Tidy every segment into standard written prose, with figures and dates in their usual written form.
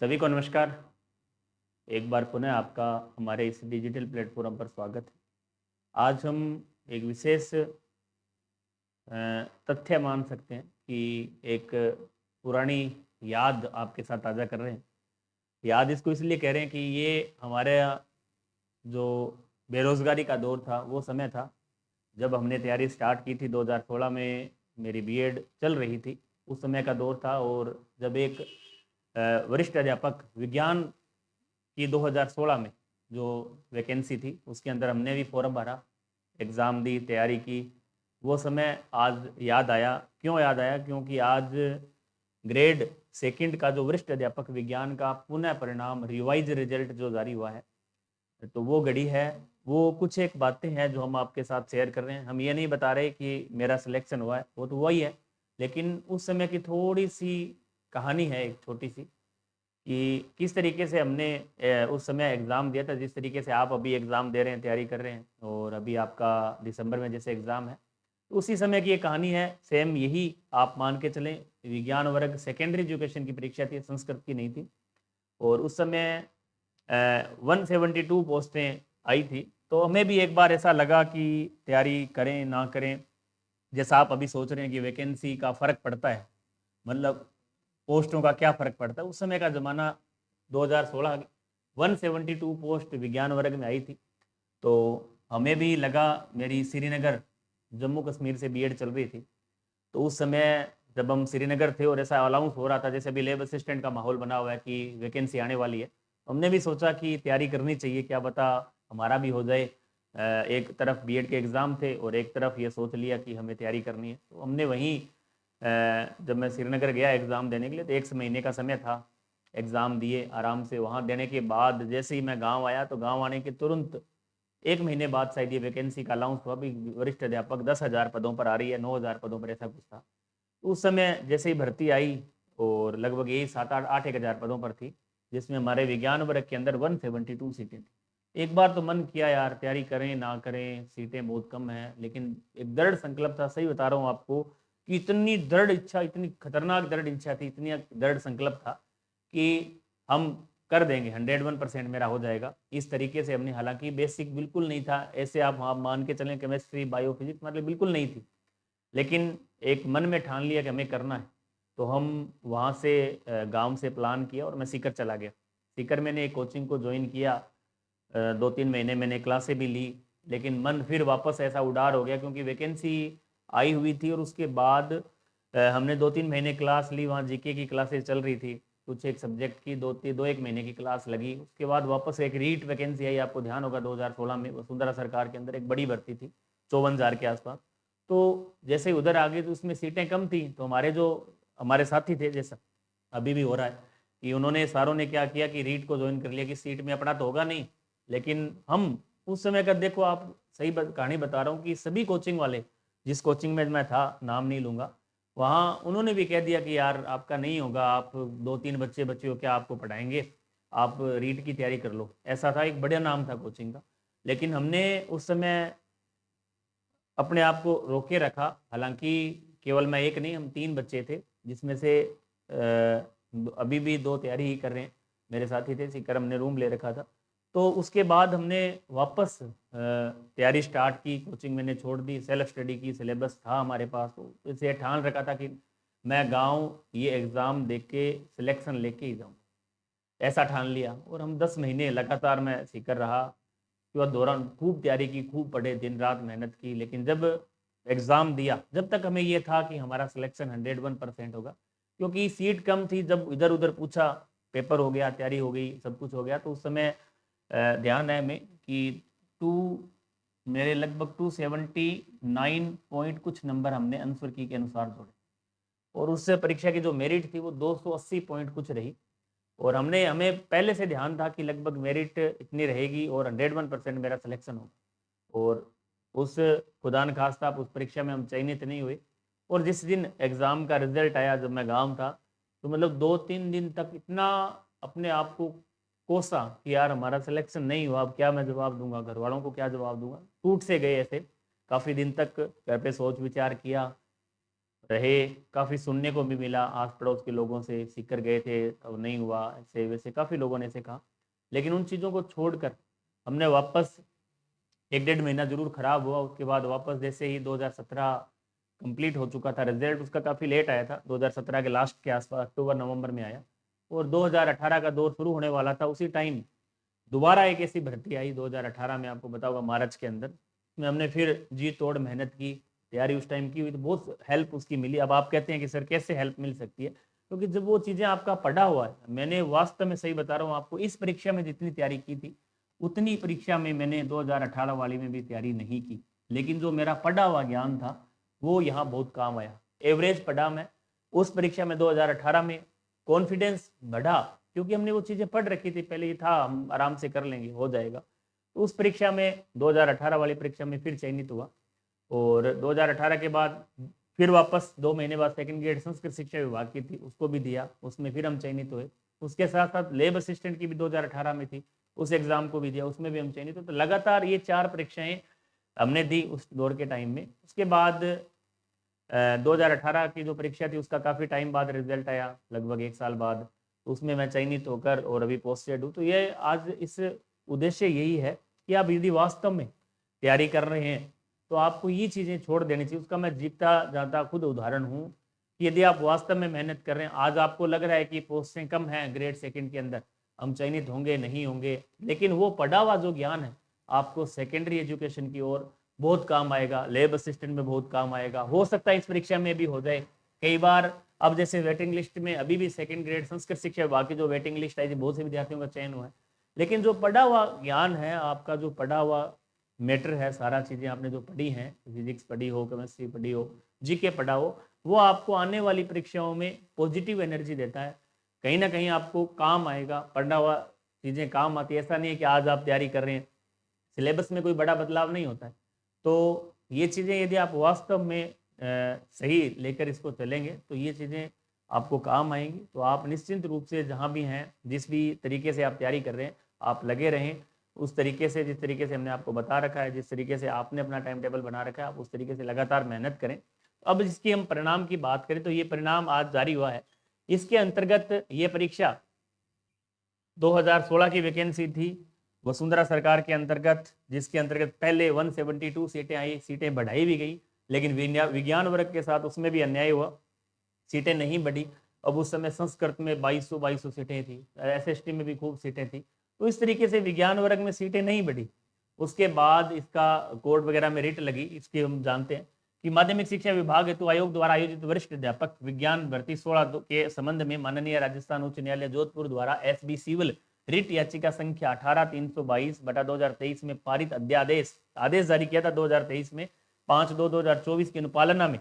सभी को नमस्कार। एक बार पुनः आपका हमारे इस डिजिटल प्लेटफॉर्म पर स्वागत है। आज हम एक विशेष तथ्य मान सकते हैं कि एक पुरानी याद आपके साथ ताज़ा कर रहे हैं। याद इसको इसलिए कह रहे हैं कि ये हमारे जो बेरोज़गारी का दौर था, वो समय था जब हमने तैयारी स्टार्ट की थी। 2016 में मेरी बीएड चल रही थी, उस समय का दौर था। और जब एक वरिष्ठ अध्यापक विज्ञान की 2016 में जो वैकेंसी थी, उसके अंदर हमने भी फॉर्म भरा, एग्ज़ाम दी, तैयारी की। वो समय आज याद आया। क्यों याद आया? क्योंकि आज ग्रेड सेकंड का जो वरिष्ठ अध्यापक विज्ञान का पुनः परिणाम रिवाइज रिजल्ट जो जारी हुआ है, तो वो घड़ी है। वो कुछ एक बातें हैं जो हम आपके साथ शेयर कर रहे हैं। हम ये नहीं बता रहे कि मेरा सिलेक्शन हुआ है, वो तो वही है, लेकिन उस समय की थोड़ी सी कहानी है, एक छोटी सी, कि किस तरीके से हमने उस समय एग्ज़ाम दिया था। जिस तरीके से आप अभी एग्ज़ाम दे रहे हैं, तैयारी कर रहे हैं, और अभी आपका दिसंबर में जैसे एग्ज़ाम है, तो उसी समय की ये कहानी है। सेम यही आप मान के चलें। विज्ञान वर्ग सेकेंडरी एजुकेशन की परीक्षा थी, संस्कृत की नहीं थी। और उस समय 172 पोस्टें आई थी। तो हमें भी एक बार ऐसा लगा कि तैयारी करें ना करें। जैसा आप अभी सोच रहे हैं कि वैकेंसी का फ़र्क पड़ता है, मतलब पोस्टों का क्या फ़र्क पड़ता है, उस समय का ज़माना 2016, 172 पोस्ट विज्ञान वर्ग में आई थी। तो हमें भी लगा, मेरी श्रीनगर जम्मू कश्मीर से बीएड चल रही थी, तो उस समय जब हम श्रीनगर थे और ऐसा अनाउंस हो रहा था, जैसे अभी लैब असिस्टेंट का माहौल बना हुआ है कि वैकेंसी आने वाली है, तो हमने भी सोचा कि तैयारी करनी चाहिए, क्या पता हमारा भी हो जाए। एक तरफ बीएड के एग्ज़ाम थे और एक तरफ ये सोच लिया कि हमें तैयारी करनी है। तो हमने वहीं जब मैं श्रीनगर गया एग्ज़ाम देने के लिए, तो 1 महीने का समय था। एग्ज़ाम दिए आराम से। वहाँ देने के बाद जैसे ही मैं गाँव आया, तो गाँव आने के तुरंत 1 महीने बाद शायद ये वैकेंसी का अनाउंस हुआ भी, वरिष्ठ अध्यापक 10,000 पदों पर आ रही है, 9,000 पदों पर, ऐसा कुछ था। उस समय जैसे ही भर्ती आई, और लगभग यही 7-8 1 हज़ार पदों पर थी, जिसमें हमारे विज्ञान वर्ग के अंदर 172 सीटें थी। एक बार तो मन किया यार तैयारी करें ना करें, सीटें बहुत कम हैं, लेकिन एक दृढ़ संकल्प था। सही बता रहा हूँ आपको कि इतनी दृढ़ इच्छा, इतनी खतरनाक दृढ़ इच्छा थी, इतनी दृढ़ संकल्प था कि हम कर देंगे, 101% मेरा हो जाएगा। इस तरीके से हमने, हालांकि बेसिक बिल्कुल नहीं था, ऐसे आप मान के चलें, केमिस्ट्री बायो फिजिक्स मतलब बिल्कुल नहीं थी, लेकिन एक मन में ठान लिया कि हमें करना है। तो हम वहाँ से गांव से प्लान किया और मैं सीकर चला गया। सीकर मैंने एक कोचिंग को ज्वाइन किया। 2-3 महीने मैंने क्लासें भी ली, लेकिन मन फिर वापस ऐसा उडार हो गया, क्योंकि वैकेंसी आई हुई थी। और उसके बाद हमने 2-3 महीने क्लास ली, वहाँ जीके की क्लासेस चल रही थी, कुछ एक सब्जेक्ट की 2-1 महीने की क्लास लगी। उसके बाद वापस एक रीट वैकेंसी आई, आपको ध्यान होगा 2016 में वसुंधरा सरकार के अंदर एक बड़ी भर्ती थी, 54,000 के आसपास। तो जैसे ही उधर आ गए, तो उसमें सीटें कम थी, तो हमारे साथी थे, जैसा अभी भी हो रहा है, कि उन्होंने सारों ने क्या किया कि रीट को ज्वाइन कर लिया, कि सीट में अपना तो होगा नहीं। लेकिन हम उस समय का, देखो आप, सही कहानी बता रहा हूँ कि सभी कोचिंग वाले, जिस कोचिंग में मैं था, नाम नहीं लूँगा, वहाँ उन्होंने भी कह दिया कि यार आपका नहीं होगा, आप 2-3 बच्चे बच्चे हो, क्या आपको पढ़ाएंगे, आप रीट की तैयारी कर लो। ऐसा था, एक बढ़िया नाम था कोचिंग का। लेकिन हमने उस समय अपने आप को रोके रखा। हालांकि केवल मैं एक नहीं, हम 3 बच्चे थे, जिसमें से अभी भी 2 तैयारी ही कर रहे हैं, मेरे साथी थे। सीकर हमने रूम ले रखा था। तो उसके बाद हमने वापस तैयारी स्टार्ट की, कोचिंग मैंने छोड़ दी, सेल्फ स्टडी की, सिलेबस था हमारे पास। तो इसे ठान रखा था कि मैं गांव ये एग्ज़ाम दे के सिलेक्शन लेके ही जाऊँ, ऐसा ठान लिया। और हम 10 महीने लगातार मैं सीकर रहा। उसके बाद दौरान खूब तैयारी की, खूब पढ़े, दिन रात मेहनत की। लेकिन जब एग्ज़ाम दिया, जब तक हमें ये था कि हमारा सिलेक्शन 101% होगा, क्योंकि सीट कम थी। जब इधर उधर पूछा, पेपर हो गया, तैयारी हो गई, सब कुछ हो गया, तो उस समय ध्यान है में कि टू मेरे लगभग 279 पॉइंट कुछ नंबर हमने आंसर की के अनुसार जोड़े। और उससे परीक्षा की जो मेरिट थी वो 280 पॉइंट कुछ रही। और हमें पहले से ध्यान था कि लगभग मेरिट इतनी रहेगी और 101% मेरा सिलेक्शन होगा। और उस खुदा न खास्ता उस परीक्षा में हम चयनित नहीं हुए। और जिस दिन एग्ज़ाम का रिजल्ट आया, जब मैं गांव था, तो मतलब 2-3 दिन तक इतना अपने आप को कोसा कि यार हमारा सिलेक्शन नहीं हुआ, अब क्या मैं जवाब दूंगा, घर वालों को क्या जवाब दूंगा, टूट से गए ऐसे। काफ़ी दिन तक घर पे सोच विचार किया, रहे, काफ़ी सुनने को भी मिला आस पड़ोस के लोगों से, सीकर गए थे और नहीं हुआ, ऐसे वैसे काफ़ी लोगों ने ऐसे कहा। लेकिन उन चीज़ों को छोड़कर हमने वापस 1 डेढ़ महीना ज़रूर ख़राब हुआ, उसके बाद वापस जैसे ही 2017 कंप्लीट हो चुका था, रिजल्ट उसका काफ़ी लेट आया था, 2017 के लास्ट के आसपास अक्टूबर नवंबर में आया, और 2018 का दौर शुरू होने वाला था। उसी टाइम दोबारा एक ऐसी भर्ती आई 2018 में, आपको बताऊंगा मार्च के अंदर, में हमने फिर जी तोड़ मेहनत की, तैयारी उस टाइम की हुई, तो बहुत हेल्प उसकी मिली। अब आप कहते हैं कि सर कैसे हेल्प मिल सकती है, क्योंकि जब वो चीज़ें आपका पढ़ा हुआ है, मैंने वास्तव में सही बता रहा हूँ आपको, इस परीक्षा में जितनी तैयारी की थी उतनी परीक्षा में मैंने 2018 वाली में भी तैयारी नहीं की, लेकिन जो मेरा पढ़ा हुआ ज्ञान था वो यहाँ बहुत काम आया। एवरेज पढ़ा मैं उस परीक्षा में 2018 में, कॉन्फिडेंस बढ़ा क्योंकि हमने वो चीज़ें पढ़ रखी थी पहले, ही था हम आराम से कर लेंगे, हो जाएगा। तो उस परीक्षा में 2018 वाली परीक्षा में फिर चयनित हुआ, और 2018 के बाद फिर वापस 2 महीने बाद सेकंड ग्रेड संस्कृत शिक्षा विभाग की थी, उसको भी दिया, उसमें फिर हम चयनित हुए। उसके साथ साथ लेब असिस्टेंट की भी 2018 में थी, उस एग्जाम को भी दिया, उसमें भी हम चयनित हुए। तो लगातार ये 4 परीक्षाएं हमने दी उस दौर के टाइम में। उसके बाद 2018 की जो परीक्षा थी उसका काफ़ी टाइम बाद रिजल्ट आया, लगभग 1 साल बाद, तो उसमें मैं चयनित होकर और अभी पोस्टेड हूँ। तो ये आज इस उद्देश्य यही है कि आप यदि वास्तव में तैयारी कर रहे हैं तो आपको ये चीज़ें छोड़ देनी चाहिए। उसका मैं जीता जाता खुद उदाहरण हूँ कि यदि आप वास्तव में मेहनत कर रहे हैं, आज आपको लग रहा है कि पोस्टें कम हैं ग्रेड सेकंड के अंदर, हम चयनित होंगे नहीं होंगे, लेकिन वो पढ़ा हुआ जो ज्ञान है आपको सेकेंडरी एजुकेशन की ओर बहुत काम आएगा, लैब असिस्टेंट में बहुत काम आएगा, हो सकता है इस परीक्षा में भी हो जाए कई बार। अब जैसे वेटिंग लिस्ट में अभी भी सेकंड ग्रेड संस्कृत शिक्षा विभाग की जो वेटिंग लिस्ट आई थी, बहुत से विद्यार्थियों का चयन हुआ है, लेकिन जो पढ़ा हुआ ज्ञान है आपका, जो पढ़ा हुआ मैटर है, सारा चीज़ें आपने जो पढ़ी हैं, फिजिक्स पढ़ी हो, केमिस्ट्री पढ़ी हो, जीके पढ़ा हो, वो आपको आने वाली परीक्षाओं में पॉजिटिव एनर्जी देता है, कहीं ना कहीं आपको काम आएगा। पढ़ा हुआ चीज़ें काम आती है, ऐसा नहीं है कि आज आप तैयारी कर रहे हैं, सिलेबस में कोई बड़ा बदलाव नहीं होता है। तो ये चीज़ें यदि आप वास्तव में सही लेकर इसको चलेंगे तो ये चीज़ें आपको काम आएंगी। तो आप निश्चिंत रूप से जहाँ भी हैं, जिस भी तरीके से आप तैयारी कर रहे हैं, आप लगे रहें उस तरीके से, जिस तरीके से हमने आपको बता रखा है, जिस तरीके से आपने अपना टाइम टेबल बना रखा है, आप उस तरीके से लगातार मेहनत करें। अब इसकी हम परिणाम की बात करें तो ये परिणाम आज जारी हुआ है। इसके अंतर्गत ये परीक्षा 2016 की वैकेंसी थी वसुंधरा सरकार के अंतर्गत, जिसके अंतर्गत पहले 172 सीटें आई, सीटें बढ़ाई भी गई, लेकिन विज्ञान वर्ग के साथ उसमें भी अन्याय हुआ, सीटें नहीं बढ़ी। अब उस समय संस्कृत में 2200 सीटें थी, एसएसटी में भी खूब सीटें थी, तो इस तरीके से विज्ञान वर्ग में सीटें नहीं बढ़ी। उसके बाद इसका कोर्ट वगैरह में रिट लगी, इसकी हम जानते हैं कि माध्यमिक शिक्षा विभाग हेतु आयोग द्वारा आयोजित वरिष्ठ अध्यापक विज्ञान भर्ती 16 के संबंध में माननीय राजस्थान उच्च न्यायालय जोधपुर द्वारा एसबी सिविल रिट याचिका संख्या 18322/2023 में पारित अध्यादेश आदेश जारी किया था 2023 में 5/2/2024 की अनुपालना में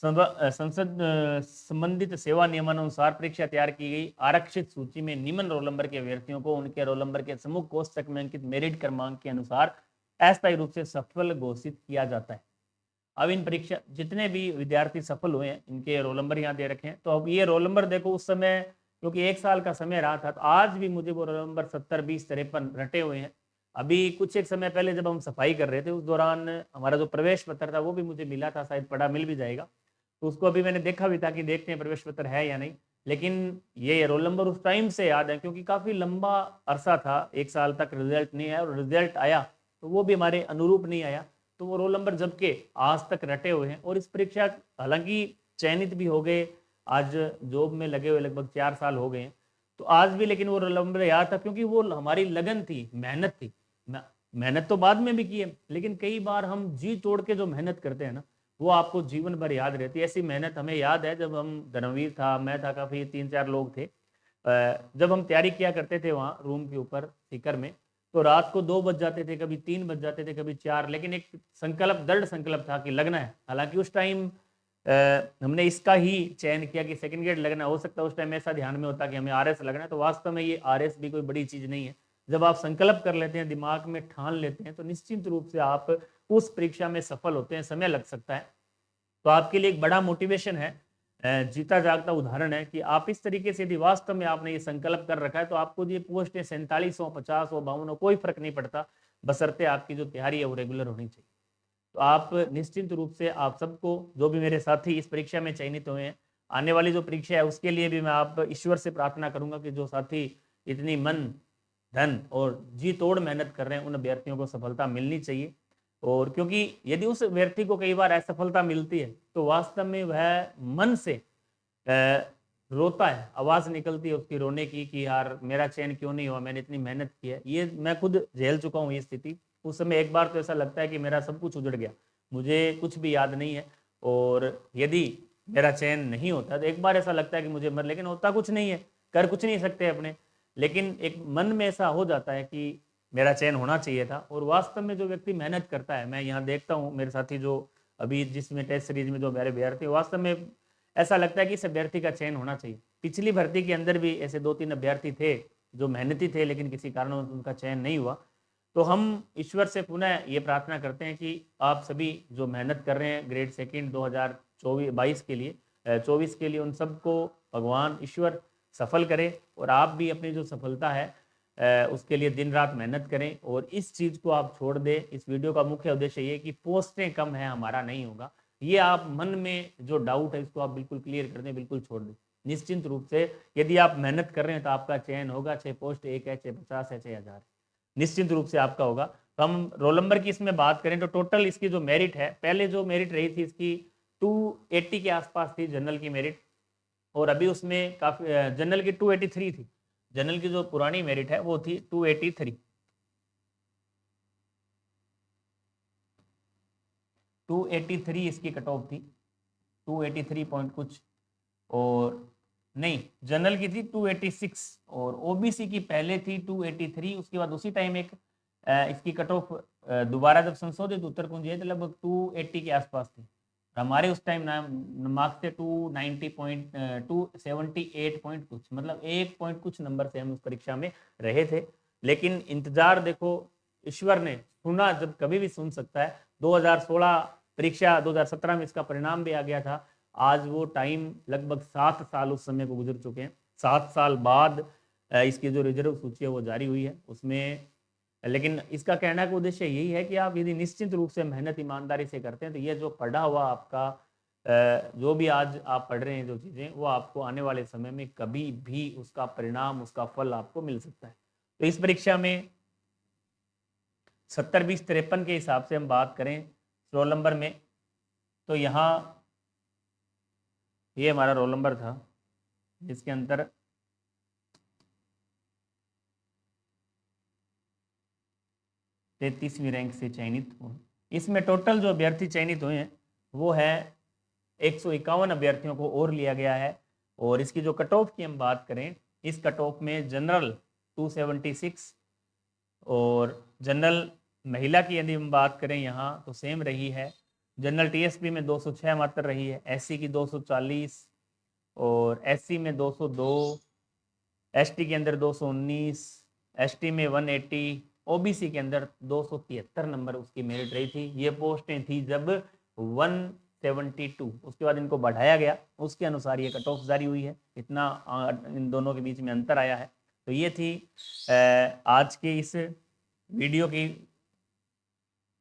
संसद संबंधित सेवा नियमानुसार परीक्षा तैयार की गई आरक्षित सूची में निम्न रोल नंबर के अभ्यर्थियों को उनके रोल नंबर के समूह कोष्ठक में अंकित मेरिट क्रमांक के अनुसार अस्थायी रूप से सफल घोषित किया जाता है। अब इन परीक्षा जितने भी विद्यार्थी सफल हुए हैं, इनके रोल नंबर यहाँ दे रखे हैं। तो अब ये रोल नंबर देखो, उस समय क्योंकि 1 साल का समय रहा था, तो आज भी मुझे वो रोल नंबर 70, 20, 53 रटे हुए हैं। अभी कुछ एक समय पहले जब हम सफाई कर रहे थे उस दौरान हमारा जो प्रवेश पत्र था वो भी मुझे मिला था, शायद पढ़ा मिल भी जाएगा, तो उसको अभी मैंने देखा भी था कि देखते हैं प्रवेश पत्र है या नहीं। लेकिन ये रोल नंबर उस टाइम से याद है क्योंकि काफ़ी लंबा अरसा था, 1 साल तक रिजल्ट नहीं आया, और रिजल्ट आया तो वो भी हमारे अनुरूप नहीं आया। तो वो रोल नंबर जबकि आज तक रटे हुए हैं, और इस परीक्षा हालांकि चयनित भी हो गए, आज जॉब में लगे हुए लगभग 4 साल हो गए हैं, तो आज भी लेकिन वो रोल नंबर याद था क्योंकि वो हमारी लगन थी, मेहनत थी। मेहनत तो बाद में भी की है, लेकिन कई बार हम जी तोड़ के जो मेहनत करते हैं ना, वो आपको जीवन भर याद रहती है। ऐसी मेहनत हमें याद है, जब हम धर्मवीर था, मैं था, काफ़ी 3-4 लोग थे, जब हम तैयारी किया करते थे वहाँ रूम के ऊपर सीकर में, तो रात को 2 बज जाते थे, कभी 3 बज जाते थे, कभी 4, लेकिन एक संकल्प, दृढ़ संकल्प था कि लगना है। हालांकि उस टाइम हमने इसका ही चयन किया कि सेकंड ग्रेड लगना, हो सकता है उस टाइम ऐसा ध्यान में होता कि हमें आरएस लगना है, तो वास्तव में ये आरएस भी कोई बड़ी चीज़ नहीं है। जब आप संकल्प कर लेते हैं, दिमाग में ठान लेते हैं, तो निश्चित रूप से आप उस परीक्षा में सफल होते हैं। समय लग सकता है, तो आपके लिए एक बड़ा मोटिवेशन है, जीता जागता उदाहरण है कि आप इस तरीके से यदि वास्तव में आपने ये संकल्प कर रखा है, तो आपको ये पोस्ट 47 हो, 50 हो, 52 हो, कोई फर्क नहीं पड़ता, बशर्ते आपकी जो तैयारी है वो रेगुलर होनी चाहिए। तो तो आप निश्चिंत रूप से आप सबको, जो भी मेरे साथी इस परीक्षा में चयनित हुए हैं, आने वाली जो परीक्षा है उसके लिए भी मैं आप ईश्वर से प्रार्थना करूंगा कि जो साथी इतनी मन धन और जी तोड़ मेहनत कर रहे हैं उन अभ्यर्थियों को सफलता मिलनी चाहिए। और क्योंकि यदि उस व्यक्ति को कई बार असफलता मिलती है तो वास्तव में वह मन से रोता है, आवाज निकलती है उसकी रोने की कि यार मेरा चयन क्यों नहीं हुआ, मैंने इतनी मेहनत की है। ये मैं खुद झेल चुका हूँ ये स्थिति। उस समय एक बार तो ऐसा लगता है कि मेरा सब कुछ उजड़ गया, मुझे कुछ भी याद नहीं है, और यदि मेरा चयन नहीं होता तो एक बार ऐसा लगता है कि मुझे मर, लेकिन होता कुछ नहीं है, कर कुछ नहीं सकते अपने, लेकिन एक मन में ऐसा हो जाता है कि मेरा चयन होना चाहिए था। और वास्तव में जो व्यक्ति मेहनत करता है, मैं यहाँ देखता हूँ मेरे साथी जो अभी जिसमें टेस्ट सीरीज में जो मेरे अभ्यर्थी, वास्तव में ऐसा लगता है कि इस अभ्यर्थी का चयन होना चाहिए। पिछली भर्ती के अंदर भी ऐसे 2-3 अभ्यर्थी थे जो मेहनती थे लेकिन किसी कारण उनका चयन नहीं हुआ। तो हम ईश्वर से पुनः ये प्रार्थना करते हैं कि आप सभी जो मेहनत कर रहे हैं ग्रेड सेकंड 2024-22 के लिए 24 के लिए, उन सबको भगवान ईश्वर सफल करे और आप भी अपनी जो सफलता है उसके लिए दिन रात मेहनत करें। और इस चीज़ को आप छोड़ दें। इस वीडियो का मुख्य उद्देश्य ये कि पोस्टें कम है हमारा नहीं होगा, ये आप मन में जो डाउट है इसको आप बिल्कुल क्लियर कर दें, बिल्कुल छोड़ दें। निश्चिंत रूप से यदि आप मेहनत कर रहे हैं तो आपका चयन होगा, चाहे पोस्ट 1 है, चाहे 50 है, चाहे 1000, निश्चिंत रूप से आपका होगा। तो हम रोल नंबर की इसमें बात करें तो टोटल इसकी जो मेरिट है, पहले जो मेरिट रही थी इसकी 280 के आसपास थी जनरल की मेरिट, और अभी उसमें काफी जनरल की 283 थी। जनरल की जो पुरानी मेरिट है वो थी 283, 283 इसकी कट ऑफ थी, 283 पॉइंट कुछ, और नहीं जनरल की थी 286, और ओबीसी की पहले थी 283। उसके बाद उसी टाइम एक इसकी कट ऑफ दोबारा जब संशोधित उत्तर कुंज है तो लगभग 280 के आसपास थी। हमारे उस टाइम मार्क्स थे 278 पॉइंट कुछ, मतलब 1 पॉइंट कुछ नंबर से हम उस परीक्षा में रहे थे। लेकिन इंतजार देखो, ईश्वर ने सुना, जब कभी भी सुन सकता है। 2016 परीक्षा 2017 में इसका परिणाम भी आ गया था। आज वो टाइम लगभग 7 साल उस समय को गुजर चुके हैं। 7 साल बाद इसकी जो रिजर्व सूची है वो जारी हुई है उसमें। लेकिन इसका कहने का उद्देश्य यही है कि आप यदि निश्चित रूप से मेहनत ईमानदारी से करते हैं तो ये जो पढ़ा हुआ आपका जो भी आज आप पढ़ रहे हैं जो चीज़ें, वो आपको आने वाले समय में कभी भी उसका परिणाम, उसका फल आपको मिल सकता है। तो इस परीक्षा में 70, 20, 53 के हिसाब से हम बात करें रोल नंबर में, तो यहाँ ये हमारा रोल नंबर था जिसके अंदर 33वीं रैंक से चयनित हुए। इसमें टोटल जो अभ्यर्थी चयनित हुए हैं वो है 151 अभ्यर्थियों को और लिया गया है। और इसकी जो कट ऑफ की हम बात करें, इस कट ऑफ में जनरल 276, और जनरल महिला की यदि हम बात करें यहाँ तो सेम रही है। जनरल टीएसपी में 206 मात्र रही है, एससी की 240, और एससी में 202, एसटी के अंदर 219, एसटी में 180, ओबीसी के अंदर 273 नंबर उसकी मेरिट रही थी। ये पोस्टें थी जब 172, उसके बाद इनको बढ़ाया गया, उसके अनुसार ये कट ऑफ जारी हुई है। इतना इन दोनों के बीच में अंतर आया है। तो ये थी आज के इस वीडियो की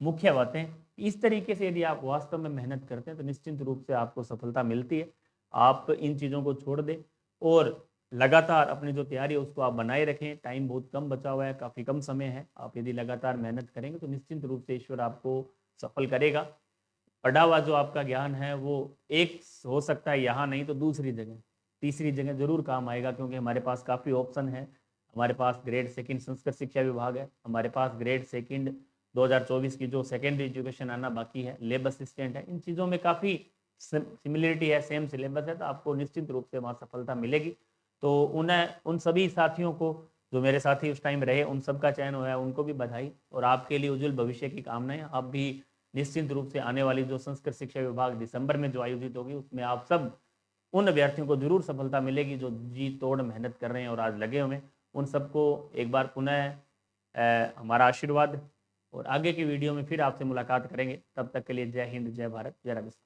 मुख्य बातें। इस तरीके से यदि आप वास्तव में मेहनत करते हैं तो निश्चित रूप से आपको सफलता मिलती है। आप इन चीज़ों को छोड़ दें और लगातार अपनी जो तैयारी है उसको आप बनाए रखें। टाइम बहुत कम बचा हुआ है, काफ़ी कम समय है। आप यदि लगातार मेहनत करेंगे तो निश्चित रूप से ईश्वर आपको सफल करेगा। पढ़ा हुआ जो आपका ज्ञान है वो एक हो सकता है यहाँ नहीं तो दूसरी जगह, तीसरी जगह जरूर काम आएगा, क्योंकि हमारे पास काफ़ी ऑप्शन है। हमारे पास ग्रेड सेकंड संस्कृत शिक्षा विभाग है, हमारे पास ग्रेड सेकंड 2024 की जो सेकेंडरी एजुकेशन आना बाकी है, लेब असिस्टेंट है। इन चीज़ों में काफ़ी सिमिलरिटी है, सेम सिलेबस है, तो आपको निश्चित रूप से वहाँ सफलता मिलेगी। तो उन सभी साथियों को जो मेरे साथी उस टाइम रहे, उन सब का चयन हुआ है, उनको भी बधाई और आपके लिए उज्जवल भविष्य की कामनाएं। आप भी निश्चित रूप से आने वाली जो संस्कृत शिक्षा विभाग दिसंबर में जो आयोजित होगी उसमें आप सब उन अभ्यर्थियों को जरूर सफलता मिलेगी जो जी तोड़ मेहनत कर रहे हैं और आज लगे हुए। उन सबको एक बार पुनः हमारा आशीर्वाद, और आगे की वीडियो में फिर आपसे मुलाकात करेंगे। तब तक के लिए जय हिंद, जय भारत, जय राजस्थान।